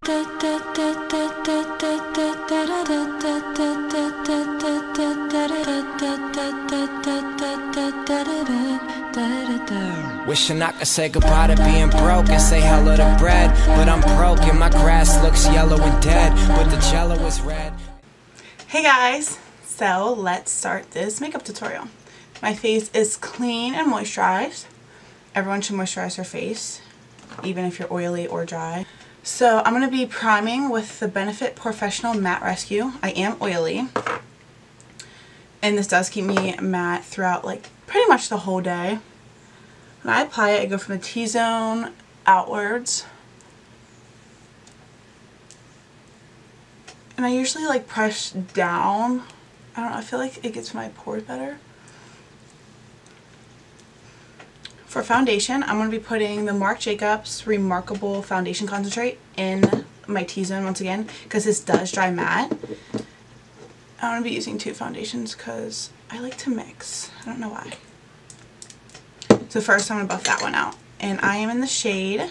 Wishing I could say goodbye to being broke and say hello to bread, but I'm broke and my grass looks yellow and dead, but the jello is red. Hey guys, so let's start this makeup tutorial. My face is clean and moisturized. Everyone should moisturize their face, even if you're oily or dry. So I'm going to be priming with the Benefit Professional Matte Rescue. I am oily, and this does keep me matte throughout like pretty much the whole day. When I apply it, I go from the T-zone outwards. And I usually like press down. I don't know, I feel like it gets my pores better. For foundation, I'm going to be putting the Marc Jacobs Remarkable Foundation Concentrate in my T-zone once again, because this does dry matte. I'm going to be using two foundations because I like to mix. I don't know why. So first I'm going to buff that one out. And I am in the shade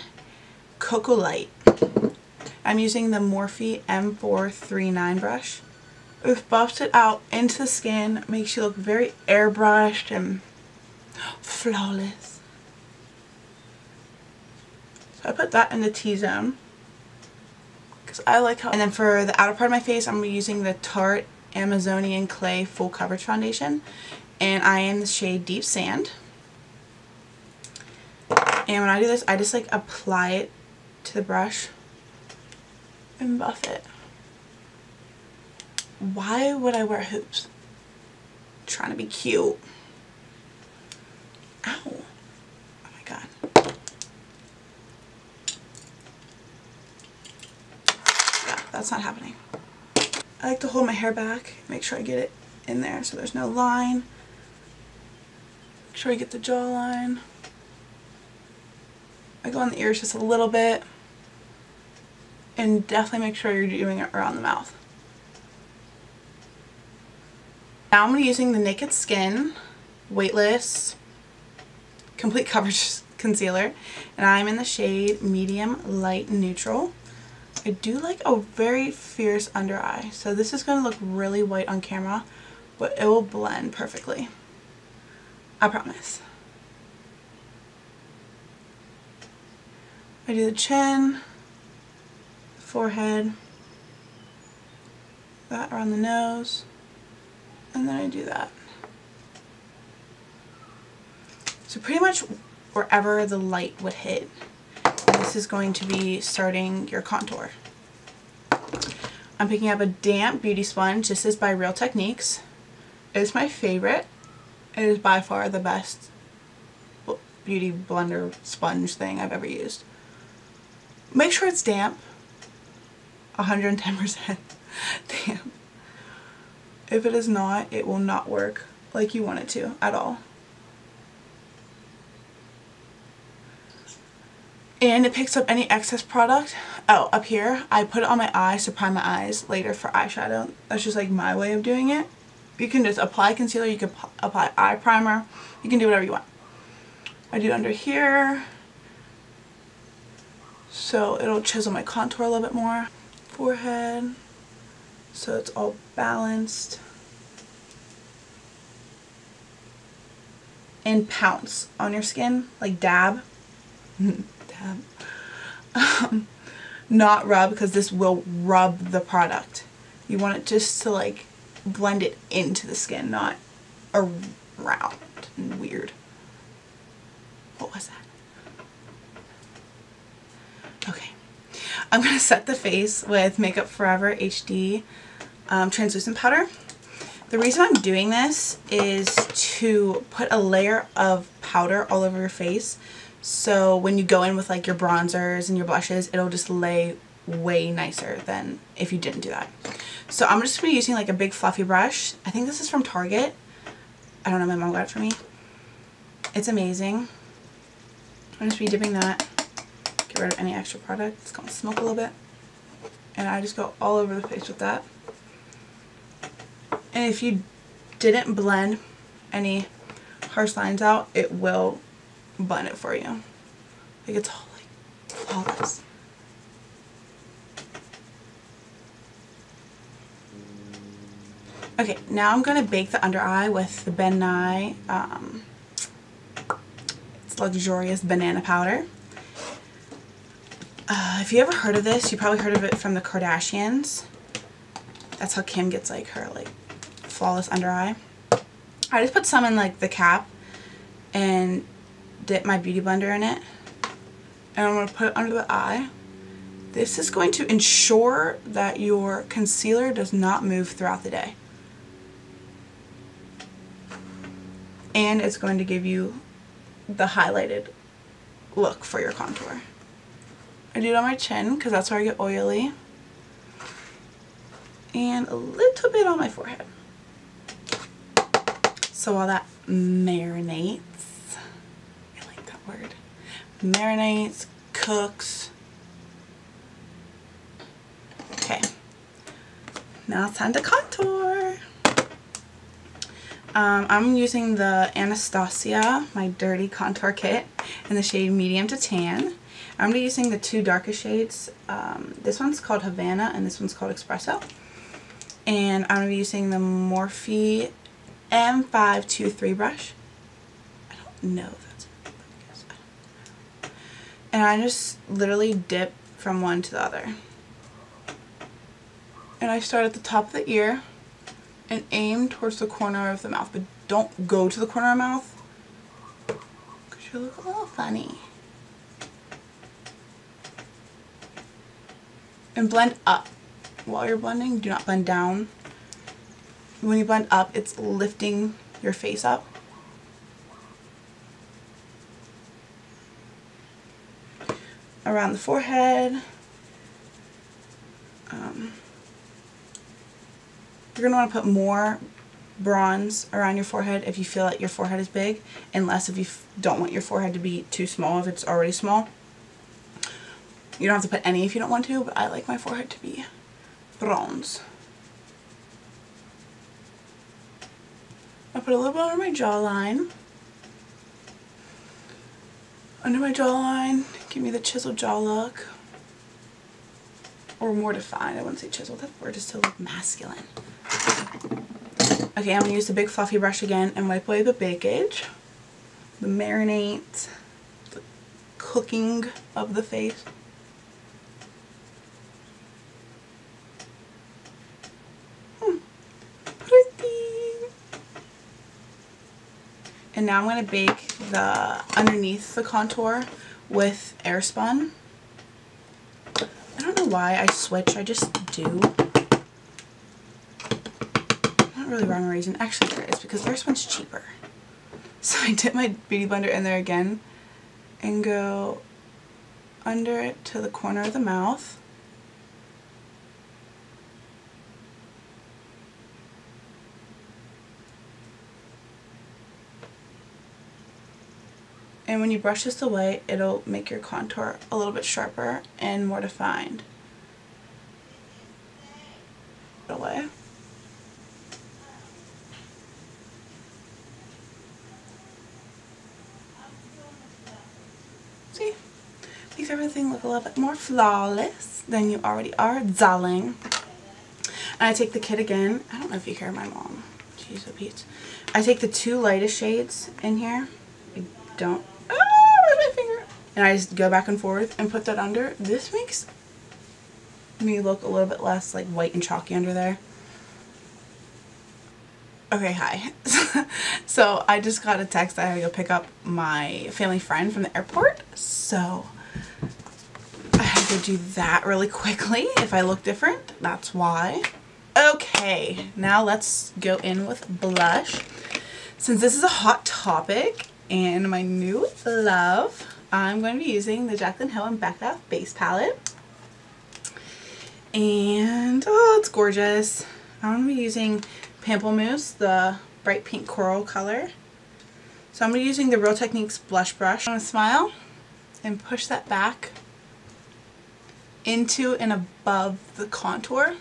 Cocoa Light. I'm using the Morphe M439 brush. It buffs it out into the skin, makes you look very airbrushed and flawless. So I put that in the T-zone because I like how. And then for the outer part of my face, I'm going to be using the Tarte Amazonian Clay Full Coverage Foundation. And I am in the shade Deep Sand. And when I do this, I just like apply it to the brush and buff it. Why would I wear hoops? I'm trying to be cute. Ow. Oh my god. Yeah, that's not happening. I like to hold my hair back, make sure I get it in there so there's no line. Make sure I get the jawline. I go on the ears just a little bit. And definitely make sure you're doing it around the mouth. Now I'm going to be using the Naked Skin Weightless Complete Coverage Concealer. And I'm in the shade Medium Light Neutral. I do like a very fierce under eye. So this is going to look really white on camera, but it will blend perfectly. I promise. I do the chin, forehead, that around the nose, and then I do that. So pretty much wherever the light would hit, this is going to be starting your contour. I'm picking up a damp beauty sponge. This is by Real Techniques. It is my favorite. It is by far the best beauty blender sponge thing I've ever used. Make sure it's damp. 110% damp. If it is not, it will not work like you want it to at all. And it picks up any excess product. Oh, up here, I put it on my eyes to prime my eyes later for eyeshadow. That's just like my way of doing it. You can just apply concealer, you can apply eye primer, you can do whatever you want. I do under here, so it'll chisel my contour a little bit more. Forehead, so it's all balanced. And pounce on your skin, like dab. Dab. Not rub, because this will rub the product. You want it just to like blend it into the skin, not around and weird. What was that? Okay. I'm going to set the face with Makeup Forever HD translucent powder. The reason I'm doing this is to put a layer of powder all over your face, so when you go in with like your bronzers and your blushes, it'll just lay way nicer than if you didn't do that. So I'm just going to be using like a big fluffy brush. I think this is from Target. I don't know, my mom got it for me. It's amazing. I'm just be dipping that. Get rid of any extra product. It's going to smoke a little bit. And I just go all over the face with that. And if you didn't blend any harsh lines out, it will blend it for you. Like, it's all like flawless. Okay, now I'm going to bake the under eye with the Ben Nye it's Luxurious Banana Powder. If you ever heard of this, you probably heard of it from the Kardashians. That's how Kim gets like her like flawless under eye. I just put some in like the cap and dip my beauty blender in it. And I'm going to put it under the eye. This is going to ensure that your concealer does not move throughout the day. And it's going to give you the highlighted look for your contour. I do it on my chin because that's where I get oily. And a little bit on my forehead. So while that marinates, I like that word, marinates, cooks. Okay, now it's time to contour. I'm using the Anastasia, my Dirty Contour Kit, in the shade Medium to Tan. I'm going to be using the two darkest shades. This one's called Havana and this one's called Espresso. And I'm going to be using the Morphe M523 brush. I don't know if that's what it is. And I just literally dip from one to the other. And I start at the top of the ear and aim towards the corner of the mouth, but don't go to the corner of the mouth because you look a little funny. And blend up. While you're blending, do not blend down. When you blend up, it's lifting your face up. Around the forehead. You're going to want to put more bronze around your forehead if you feel like your forehead is big, and less if you don't want your forehead to be too small if it's already small. You don't have to put any if you don't want to, but I like my forehead to be bronze. I put a little bit under my jawline. Under my jawline, give me the chiseled jaw look. Or more defined, I wouldn't say chiseled, that word is so like masculine. Okay, I'm going to use the big fluffy brush again and wipe away the bakage, the marinate, the cooking of the face. Pretty. And now I'm going to bake the underneath the contour with Airpsun. I don't know why I switch, I just do. Not really rhyme or reason. Actually there is, because Airspun's cheaper. So I dip my beauty blender in there again and go under it to the corner of the mouth. And when you brush this away, it'll make your contour a little bit sharper and more defined. Away. See? Makes everything look a little bit more flawless than you already are, darling. And I take the kit again. I don't know if you hear my mom. Jeez, oh Pete. I take the two lightest shades in here. I don't. My finger. And I just go back and forth and put that under. This makes me look a little bit less like white and chalky under there. Okay, hi. So I just got a text that I had to go pick up my family friend from the airport. So I had to do that really quickly. If I look different, that's why. Okay, now let's go in with blush. Since this is a hot topic and my new love, I'm going to be using the Jaclyn Hill and Becca base palette. And oh, it's gorgeous. I'm going to be using Pamplemousse, the bright pink coral color. So I'm going to be using the Real Techniques blush brush. I'm going to smile and push that back into and above the contour.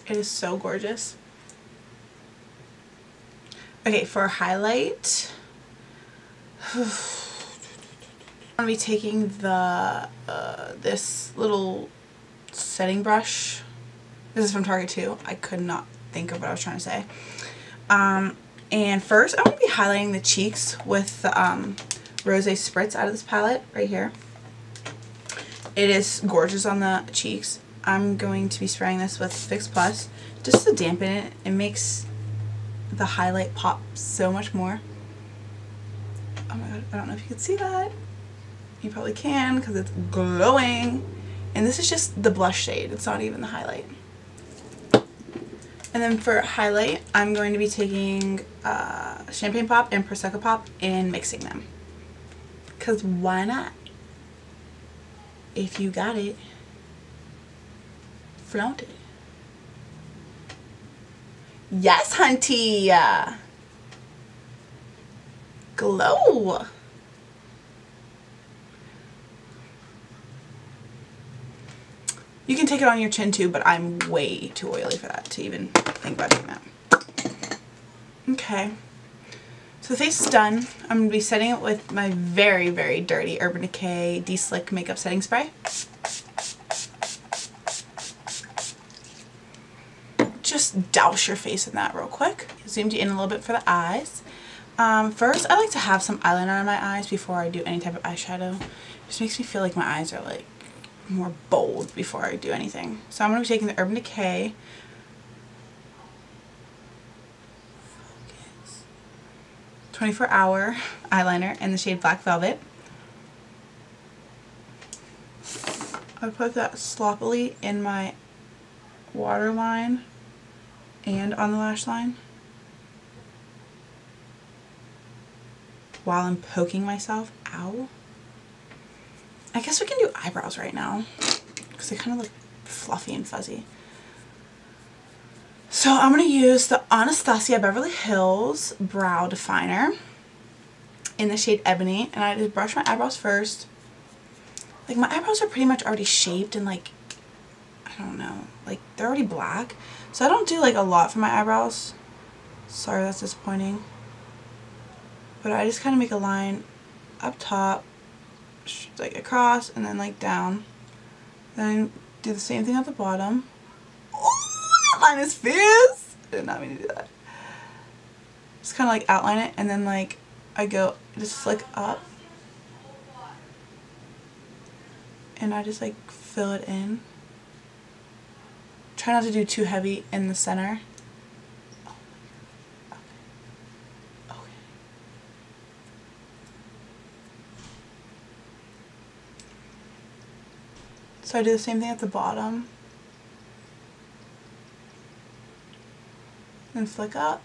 It is so gorgeous. Okay, for a highlight, I'm I'm going to be taking the this little setting brush. This is from Target too. I could not think of what I was trying to say. And first I'm going to be highlighting the cheeks with the Rosé Spritz out of this palette right here. It is gorgeous on the cheeks. I'm going to be spraying this with Fix Plus just to dampen it. It makes the highlight pop so much more. Oh my god, I don't know if you can see that. You probably can because it's glowing. And this is just the blush shade. It's not even the highlight. And then for highlight, I'm going to be taking Champagne Pop and Prosecco Pop and mixing them. Because why not? If you got it, flaunt it. Yes, hunty! Glow! You can take it on your chin too, but I'm way too oily for that to even think about doing that. Okay. So the face is done. I'm going to be setting it with my very, very dirty Urban Decay De-Slick Makeup Setting Spray. Just douse your face in that real quick. Zoomed you in a little bit for the eyes. First, I like to have some eyeliner on my eyes before I do any type of eyeshadow. It just makes me feel like my eyes are like more bold before I do anything. So I'm going to be taking the Urban Decay 24-hour eyeliner in the shade Black Velvet. I put that sloppily in my waterline and on the lash line while I'm poking myself. Ow. I guess we can do eyebrows right now because they kind of look fluffy and fuzzy. So I'm going to use the Anastasia Beverly Hills Brow Definer in the shade Ebony, and I just brush my eyebrows first. Like, my eyebrows are pretty much already shaped and, like, I don't know, like, they're already black. So I don't do, like, a lot for my eyebrows. Sorry, that's disappointing. But I just kind of make a line up top, like across, and then like down. Then do the same thing at the bottom. Oh, that line is fierce! I did not mean to do that. Just kind of like outline it, and then like I go just flick up, and I just like fill it in. Try not to do too heavy in the center. So I do the same thing at the bottom. Then flick up.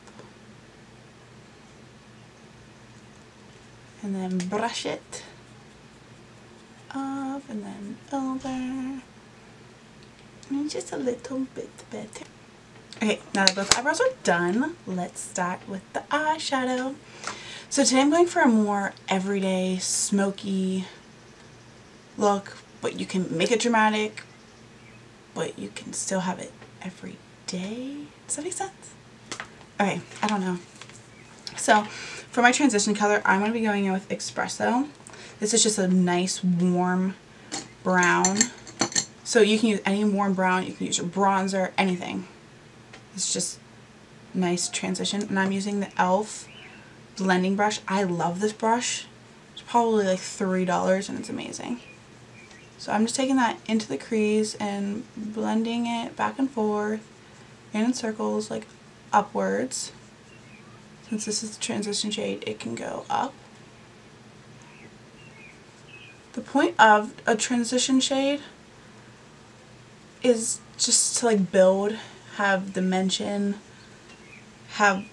And then brush it up and then over. And just a little bit better. Okay, now that both eyebrows are done, let's start with the eyeshadow. So today I'm going for a more everyday, smoky look. But you can make it dramatic, but you can still have it every day. Does that make sense? Okay, I don't know. So for my transition color, I'm going to be going in with Espresso. This is just a nice warm brown. So you can use any warm brown. You can use your bronzer, anything. It's just nice transition. And I'm using the e.l.f. blending brush. I love this brush. It's probably like $3 and it's amazing. So I'm just taking that into the crease and blending it back and forth and in circles, like upwards. Since this is the transition shade, it can go up. The point of a transition shade is just to like build, have dimension, have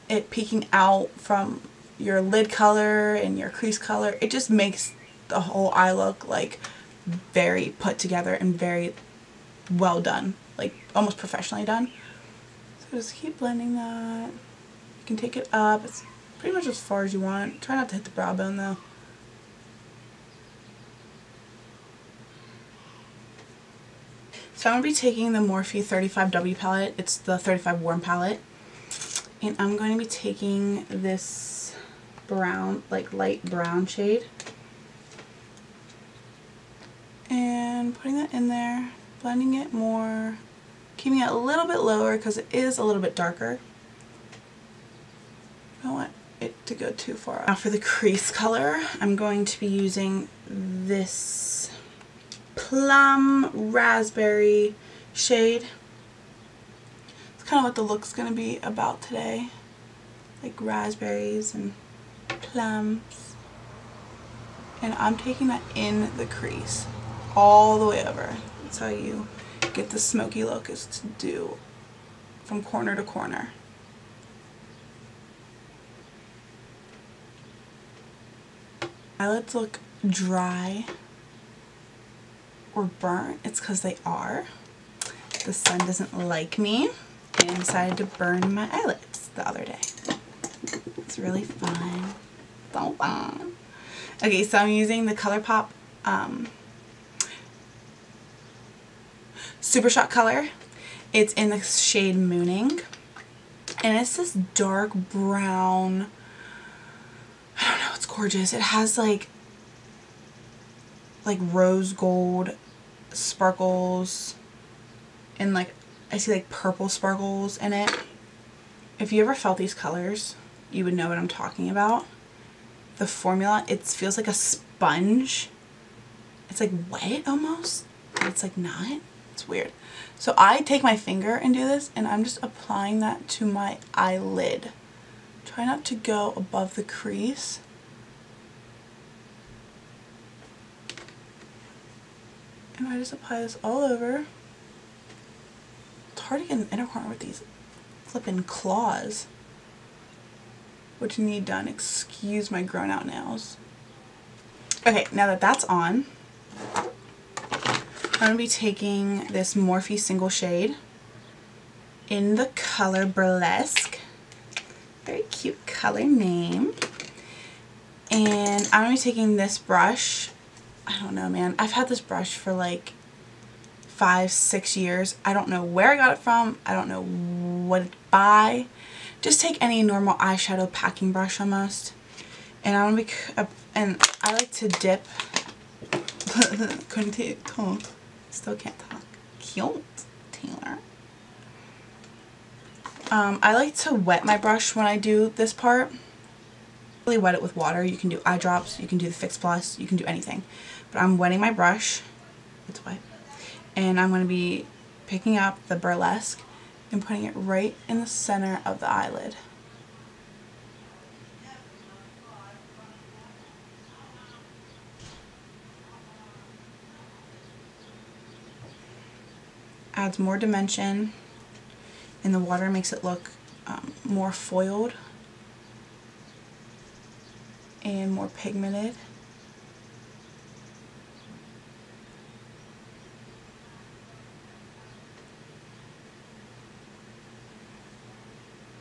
it peeking out from your lid color and your crease color. It just makes the whole eye look like very put together and very well done, like almost professionally done. So just keep blending that. You can take it up. It's pretty much as far as you want. Try not to hit the brow bone though. So I'm going to be taking the Morphe 35W palette. It's the 35 Warm palette. And I'm going to be taking this brown, like light brown shade. And putting that in there, blending it more, keeping it a little bit lower because it is a little bit darker. I don't want it to go too far. Now for the crease color, I'm going to be using this plum raspberry shade. It's kind of what the look's going to be about today. Like raspberries and plums. And I'm taking that in the crease all the way over. That's how you get the smoky look, is to do from corner to corner. Eyelids look dry or burnt. It's because they are. The sun doesn't like me and decided to burn my eyelids the other day. It's really fun. So fun. Okay, so I'm using the ColourPop Super Shot color. It's in the shade Mooning. And it's this dark brown, I don't know, it's gorgeous. It has like rose gold sparkles and like I see like purple sparkles in it. If you ever felt these colors, you would know what I'm talking about. The formula, it feels like a sponge. It's like wet almost, but it's like not. It's weird. So I take my finger and do this, and I'm just applying that to my eyelid. Try not to go above the crease. And I just apply this all over. It's hard to get an inner corner with these flippin' claws, which need done. Excuse my grown out nails. Okay, now that that's on, I'm going to be taking this Morphe Single shade in the color Burlesque. Very cute color name. And I'm going to be taking this brush. I don't know, man. I've had this brush for like 5-6 years. I don't know where I got it from. I don't know what it's by. Just take any normal eyeshadow packing brush almost. And I'm going to be, and I like to dip. Still can't talk. Cute, Taylor. I like to wet my brush when I do this part. Really wet it with water. You can do eye drops, you can do the Fix Plus, you can do anything. But I'm wetting my brush. It's wet. And I'm going to be picking up the Burlesque and putting it right in the center of the eyelid. Adds more dimension, and the water makes it look more foiled and more pigmented.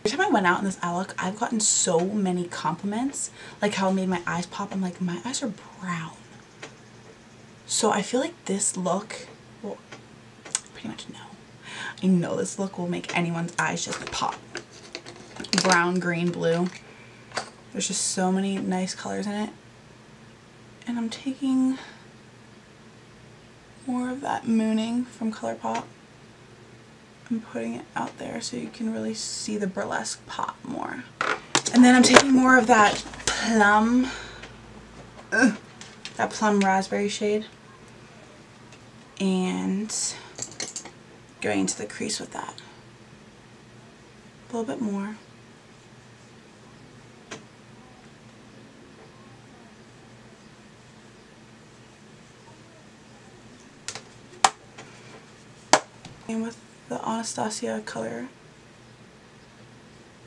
Every time I went out in this eye look, I've gotten so many compliments, like how it made my eyes pop. I'm like, my eyes are brown. So I feel like this look will pretty much know. I know this look will make anyone's eyes just pop. Brown, green, blue. There's just so many nice colors in it. And I'm taking more of that Mooning from ColourPop. I'm putting it out there so you can really see the Burlesque pop more. And then I'm taking more of that plum, raspberry shade, and going into the crease with that. A little bit more. And with the Anastasia color,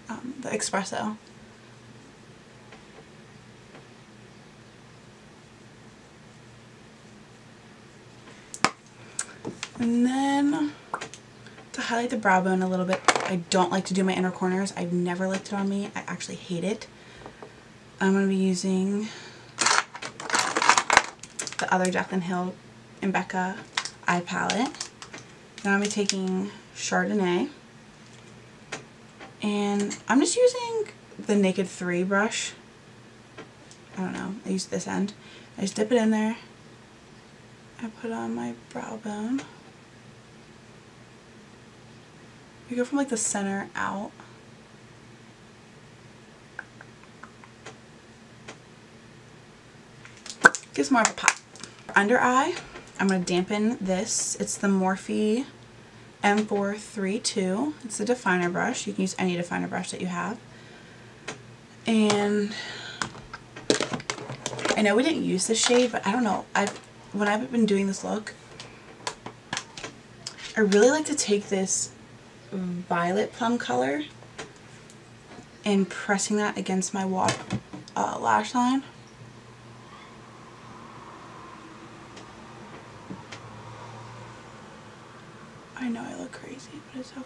the Espresso. And then to highlight the brow bone a little bit, I don't like to do my inner corners. I've never liked it on me. I actually hate it. I'm going to be using the other Jaclyn Hill and Becca eye palette. Now I'm going to be taking Chardonnay, and I'm just using the Naked 3 brush. I don't know, I use this end. I just dip it in there I put on my brow bone. We go from like the center out. Gives more of a pop. Under eye, I'm going to dampen this. It's the Morphe M432. It's a definer brush. You can use any definer brush that you have. And I know we didn't use this shade, but I don't know. When I've been doing this look, I really like to take this violet plum color and pressing that against my lash line. I know I look crazy, but it's okay.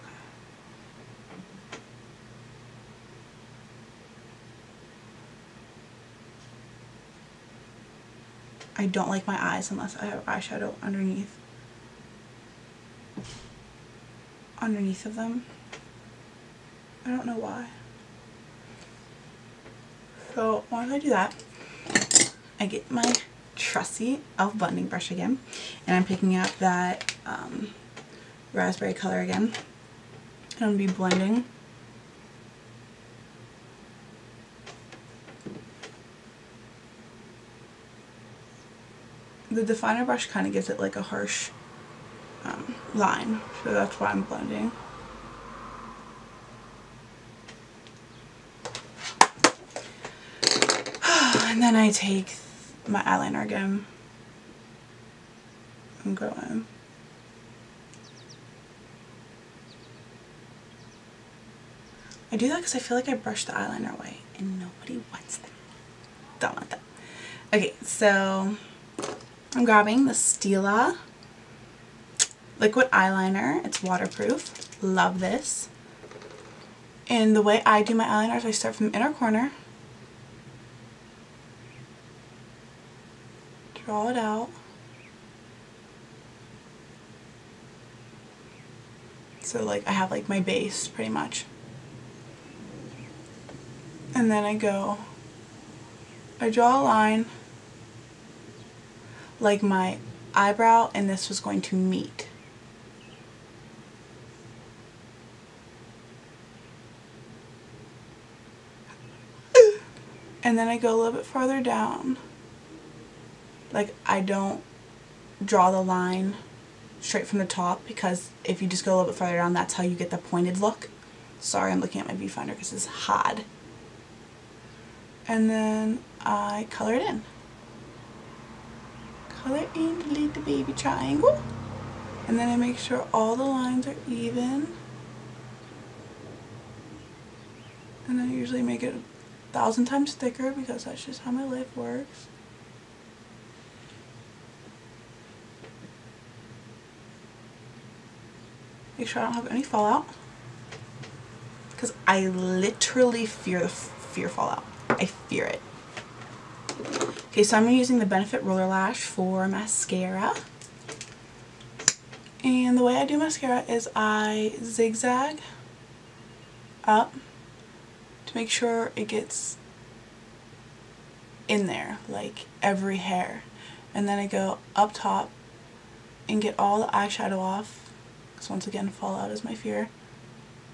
I don't like my eyes unless I have eyeshadow underneath of them. I don't know why. So once I do that, I get my trusty e.l.f. blending brush again, and I'm picking up that raspberry color again. And I'm going to be blending. The definer brush kind of gives it like a harsh line, so that's why I'm blending. And then I take my eyeliner again and go in. I do that because I feel like I brush the eyeliner away and nobody wants that. Don't want that. Okay, so I'm grabbing the Stila liquid eyeliner. It's waterproof. Love this. And the way I do my eyeliner is I start from the inner corner, draw it out, so like I have like my base pretty much, and then I draw a line like my eyebrow and this was going to meet. And then I go a little bit farther down. Like, I don't draw the line straight from the top, because if you just go a little bit farther down, that's how you get the pointed look. Sorry, I'm looking at my viewfinder because it's hot. And then I color it in. Color in the little baby triangle. And then I make sure all the lines are even. And I usually make it 1,000 times thicker because that's just how my life works. Make sure I don't have any fallout, because I literally fear fallout. I fear it. Okay, so I'm using the Benefit Roller Lash for mascara. And the way I do mascara is I zigzag up to make sure it gets in there, like every hair. And then I go up top and get all the eyeshadow off. Because once again, fallout is my fear,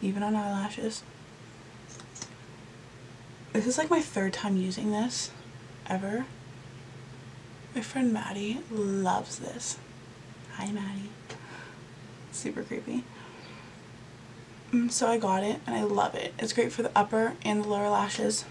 even on eyelashes. This is like my 3rd time using this ever. My friend Maddie loves this. Hi Maddie. Super creepy. So I got it and I love it. It's great for the upper and the lower lashes.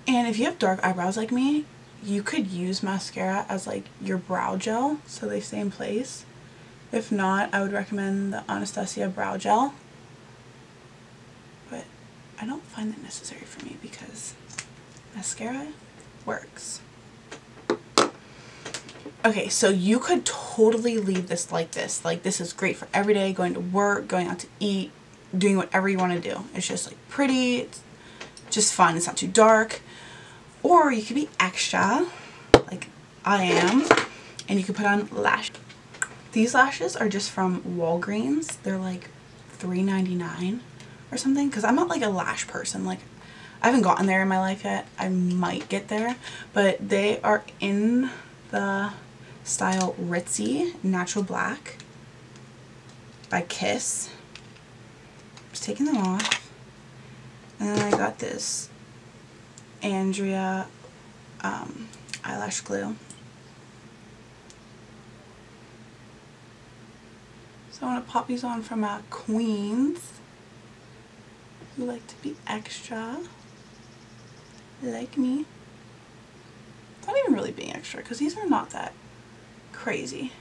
And if you have dark eyebrows like me, you could use mascara as like your brow gel so they stay in place. If not, I would recommend the Anastasia brow gel. But I don't find that necessary for me because mascara works. Okay, so you could totally leave this like this. Like, this is great for every day, going to work, going out to eat, doing whatever you want to do. It's just like pretty, it's just fun, it's not too dark. Or you could be extra, like I am, and you could put on lash. These lashes are just from Walgreens. They're like $3.99 or something, because I'm not like a lash person. Like, I haven't gotten there in my life yet. I might get there, but they are in the style Ritzy Natural Black by Kiss. Just taking them off. And then I got this Andrea eyelash glue. So I want to pop these on for my queens who like to be extra, like me. It's not even really being extra because these are not that crazy.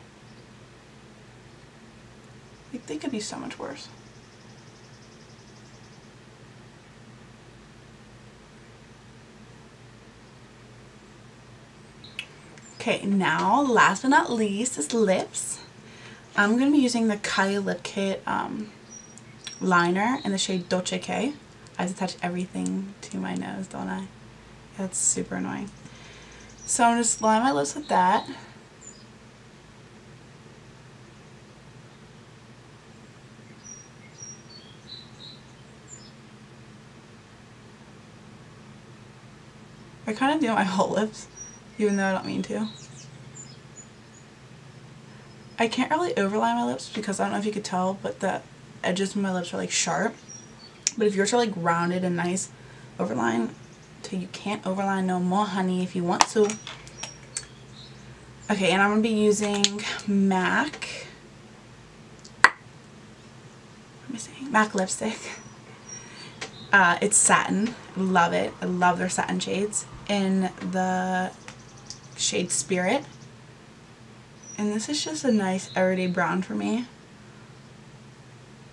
Like, they could be so much worse. Okay, now last but not least is lips. I'm going to be using the Kylie Lip Kit liner in the shade Dolce. I just attach everything to my nose, don't I? That's super annoying. So I'm just lining my lips with that. I kind of do my whole lips, even though I don't mean to. I can't really overline my lips because I don't know if you could tell, but the edges of my lips are like sharp. But if yours are like rounded and nice, overline till you can't overline no more, honey, if you want to. Okay, and I'm going to be using MAC. What am I saying? MAC lipstick. It's Satin. Love it. I love their satin shades in the shade Spirit. And this is just a nice everyday brown for me.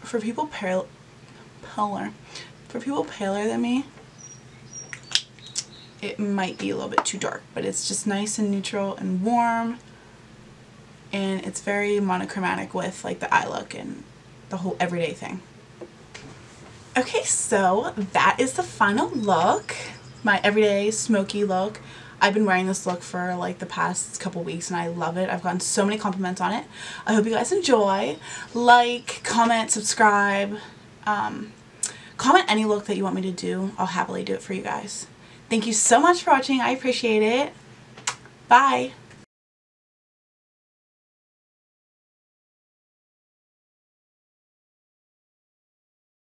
For people paler than me, it might be a little bit too dark, but it's just nice and neutral and warm, and it's very monochromatic with like the eye look and the whole everyday thing. Okay, so that is the final look, my everyday smoky look. I've been wearing this look for like the past couple weeks and I love it. I've gotten so many compliments on it. I hope you guys enjoy. Like, comment, subscribe, comment any look that you want me to do. I'll happily do it for you guys. Thank you so much for watching. I appreciate it. Bye.